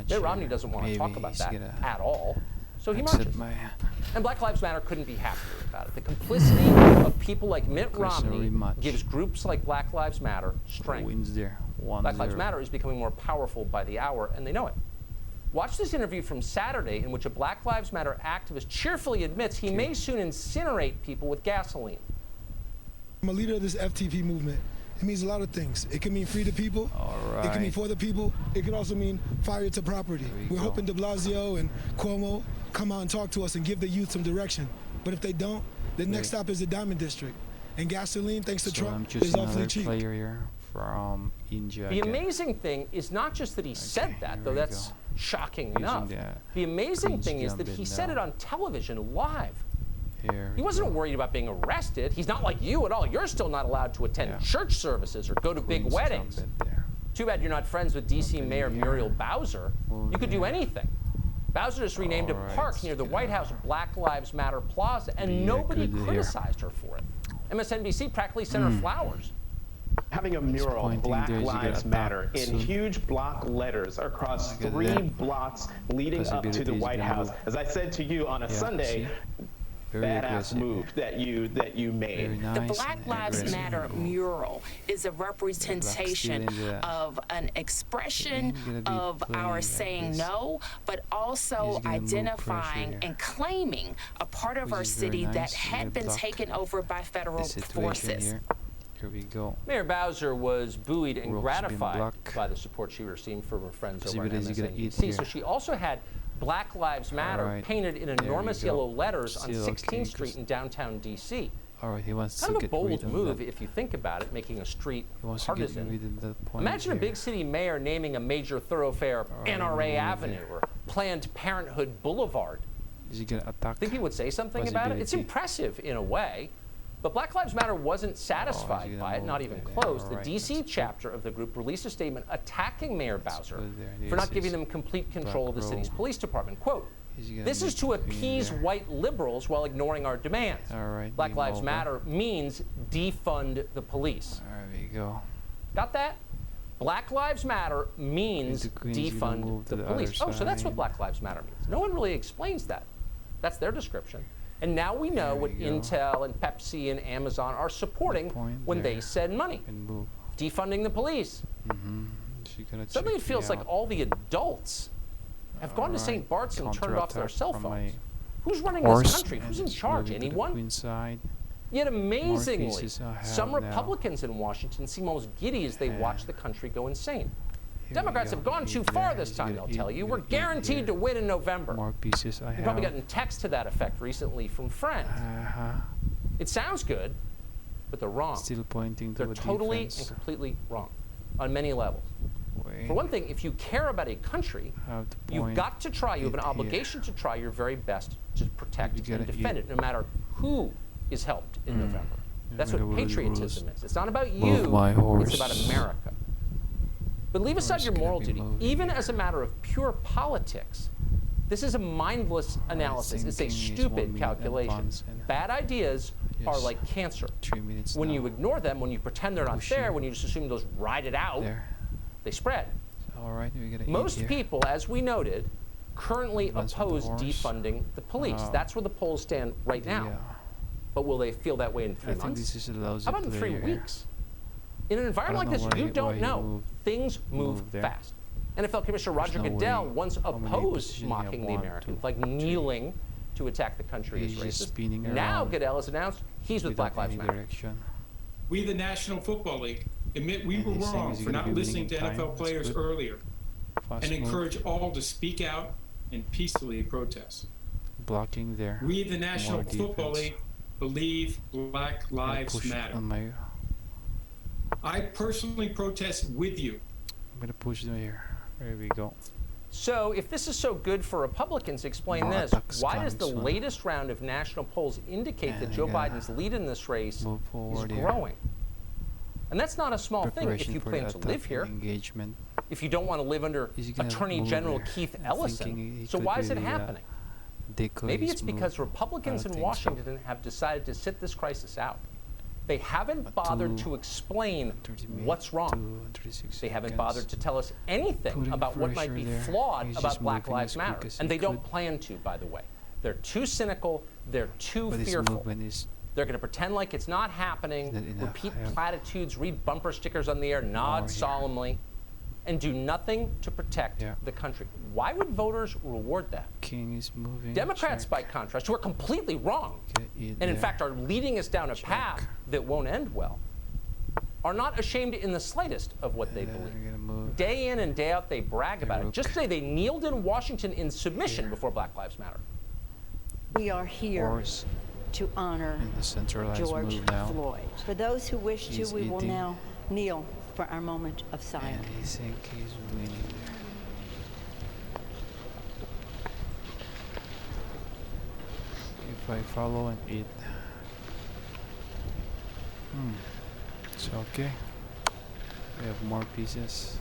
Mitt Romney doesn't want to talk about that at all, so he marches. And Black Lives Matter couldn't be happier about it. The complicity of people like Mitt Romney gives groups like Black Lives Matter strength. Black Lives Matter is becoming more powerful by the hour, and they know it. Watch this interview from Saturday in which a Black Lives Matter activist cheerfully admits he may soon incinerate people with gasoline. I'm a leader of this FTP movement. It means a lot of things. It can mean free the people. It can mean for the people. It can also mean fire to property. We're hoping de Blasio and Cuomo come out and talk to us and give the youth some direction. But if they don't, the next stop is the Diamond District. And gasoline, thanks to Trump, is awfully cheap. From India. The amazing thing is not just that he said that, though that's shocking enough. The amazing thing is that he said it on television live. He wasn't worried about being arrested. He's not like you at all. You're still not allowed to attend church services or go to big weddings. Too bad you're not friends with D.C. Mayor Muriel Bowser. You could do anything. Bowser just renamed a park near the White House Black Lives Matter Plaza, and nobody criticized her for it. MSNBC practically sent her flowers. Having a mural, Black Lives Matter, in huge block letters across 3 blocks leading up to the White House. As I said to you on a Sunday, badass move that you made. The Black Lives Matter mural is a representation of an expression of our saying no, but also identifying and claiming a part of our city that had been taken over by federal forces. Here we go. Mayor Bowser was buoyed and gratified by the support she received from her friends over at MSNBC. So she also had Black Lives Matter painted in enormous yellow letters on 16th Street in downtown D.C. He wants kind of a bold move if you think about it, making a street partisan. Imagine a big city mayor naming a major thoroughfare NRA Avenue or Planned Parenthood Boulevard. Is he gonna attack? Think he would say something about it? It's impressive in a way. But Black Lives Matter wasn't satisfied by it, not even close. The D.C. chapter of the group released a statement attacking Mayor Bowser for not giving them complete control of the city's police department. Quote, "This is to appease white liberals while ignoring our demands. Black Lives Matter means defund the police." There we go. Got that? Black Lives Matter means defund the police. Oh, so that's what Black Lives Matter means. No one really explains that. That's their description. And now we know what Intel and Pepsi and Amazon are supporting when they send money. Defunding the police. Suddenly it feels like all the adults have gone to St. Bart's and turned off their cell phones. Who's running this country? Who's in charge? Anyone? Yet amazingly, some Republicans in Washington seem almost giddy as they watch the country go insane. Democrats have gone too far this time, they'll tell you. We're guaranteed to win in November. You've probably gotten texts to that effect recently from friends. It sounds good, but they're wrong. They're totally and completely wrong on many levels. For one thing, if you care about a country, you've got to try, you have an obligation to try your very best to protect and defend it, no matter who is helped in November. That's what patriotism is. It's not about you, it's about America. But leave aside your moral duty. Even as a matter of pure politics, this is a mindless analysis. It's a stupid calculation. Bad ideas are like cancer. When you ignore them, when you pretend they're not there, when you just assume those ride it out, they spread. Most people, as we noted, currently oppose defunding the police. That's where the polls stand right now. But will they feel that way in 3 months? How about in 3 weeks? In an environment like this, you don't know. Things move fast. NFL Commissioner Roger Goodell once opposed mocking the Americans, like kneeling to attack the country as racist. Now Goodell has announced he's with Black Lives Matter. We, the National Football League, admit we were wrong for not listening to NFL players earlier and encourage all to speak out and peacefully protest. We, the National Football League, believe Black Lives Matter. I personally protest with you. I'm going to push them here. There we go. So if this is so good for Republicans, explain this. Why does the latest round of national polls indicate that Joe Biden's lead in this race is growing? And that's not a small thing if you plan to live here. If you don't want to live under Attorney General Keith Ellison. So why is it happening? Maybe it's because Republicans in Washington have decided to sit this crisis out. They haven't bothered to explain what's wrong. They haven't bothered to tell us anything about what might be flawed about Black Lives Matter. And they don't plan to, by the way. They're too cynical. They're too fearful. They're going to pretend like it's not happening, repeat platitudes, read bumper stickers on the air, nod solemnly, and do nothing to protect the country. Why would voters reward that? King is moving. Democrats, by contrast, who are completely wrong, and in fact are leading us down a path that won't end well, are not ashamed in the slightest of what they believe. Day in and day out, they brag about it. Just today, they kneeled in Washington in submission before Black Lives Matter. We are here to honor George Floyd. For those who wish to, we will now kneel for our moment of silence. And he think he's winning there. If I follow and eat. It's okay. We have more pieces.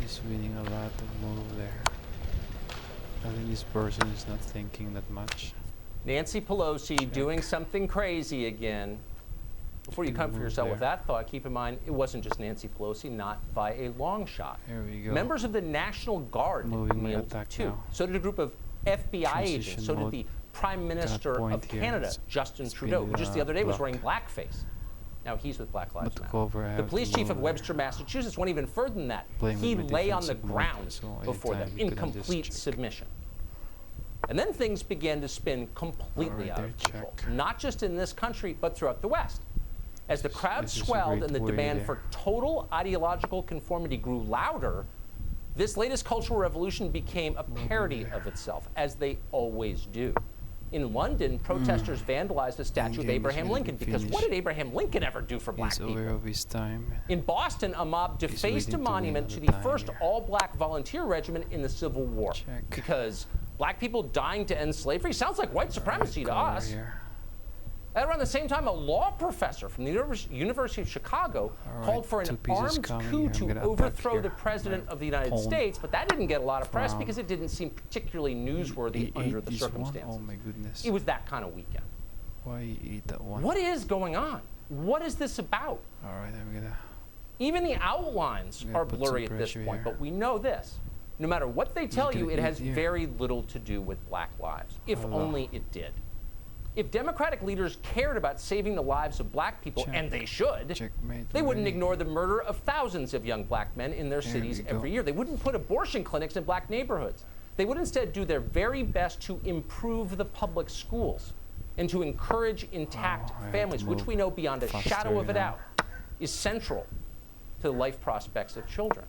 He's winning a lot of move there. I think this person is not thinking that much. Nancy Pelosi doing something crazy again. Before you come for yourself with that thought, keep in mind it wasn't just Nancy Pelosi, not by a long shot. Here we go. Members of the National Guard kneeled too. Now. So did a group of FBI agents. So did the Prime Minister of Canada, Justin Trudeau, who just the other day was wearing blackface. Now he's with Black Lives Matter. The police chief of Webster, Massachusetts went even further than that. He lay on the ground before them in complete submission. And then things began to spin completely out of control, not just in this country, but throughout the West. As the crowd swelled and the demand for total ideological conformity grew louder, this latest cultural revolution became a parody of itself, as they always do. In London, protesters vandalized a statue of Abraham Lincoln, because what did Abraham Lincoln ever do for black people? Of his time. In Boston, a mob defaced a monument to the first all-black volunteer regiment in the Civil War, because black people dying to end slavery sounds like white supremacy to us. At around the same time, a law professor from the University of Chicago called for an armed coup to overthrow the President of the United States, but that didn't get a lot of press because it didn't seem particularly newsworthy under the circumstances. Oh my goodness. It was that kind of weekend. Why you eat that one? What is going on? What is this about? All right, I'm gonna... Even the outlines are blurry at this point, but we know this. No matter what they tell you, it has very little to do with black lives, if only it did. If Democratic leaders cared about saving the lives of black people, and they should, they wouldn't ignore the murder of thousands of young black men in their cities every year. They wouldn't put abortion clinics in black neighborhoods. They would instead do their very best to improve the public schools and to encourage intact families, which we know beyond a shadow of a doubt is central to the life prospects of children.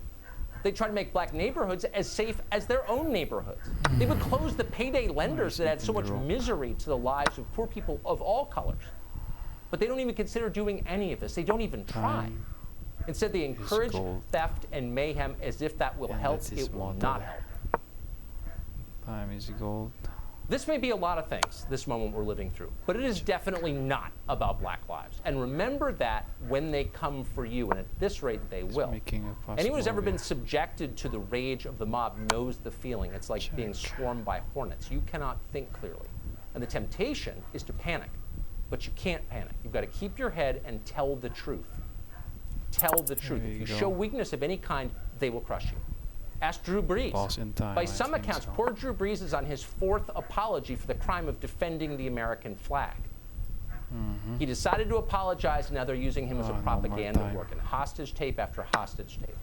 They try to make black neighborhoods as safe as their own neighborhoods. They would close the payday lenders that add so much misery to the lives of poor people of all colors. But they don't even consider doing any of this. They don't even try. Instead, they encourage theft and mayhem as if that will help. It will not help. Time is gold. This may be a lot of things, this moment we're living through, but it is definitely not about black lives. And remember that when they come for you, and at this rate they will. Anyone who's ever been subjected to the rage of the mob knows the feeling. It's like being swarmed by hornets. You cannot think clearly. And the temptation is to panic, but you can't panic. You've got to keep your head and tell the truth. Tell the truth. If you show weakness of any kind, they will crush you. Ask Drew Brees. By some accounts, poor Drew Brees is on his 4th apology for the crime of defending the American flag. He decided to apologize, and now they're using him as a propaganda organ. Hostage tape after hostage tape.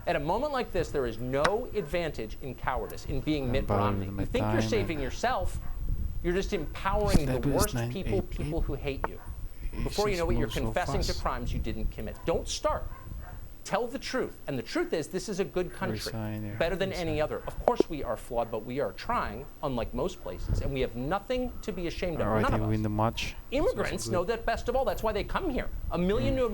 At a moment like this, there is no advantage in cowardice, in being Mitt Romney. You think you're saving yourself, you're just empowering the worst people, people who hate you. Before you know it, you're confessing to crimes you didn't commit. Don't start. Tell the truth. And the truth is, this is a good country, better than any other. Of course we are flawed, but we are trying, unlike most places, and we have nothing to be ashamed of. None of us. Immigrants know that best of all. That's why they come here. 1 million new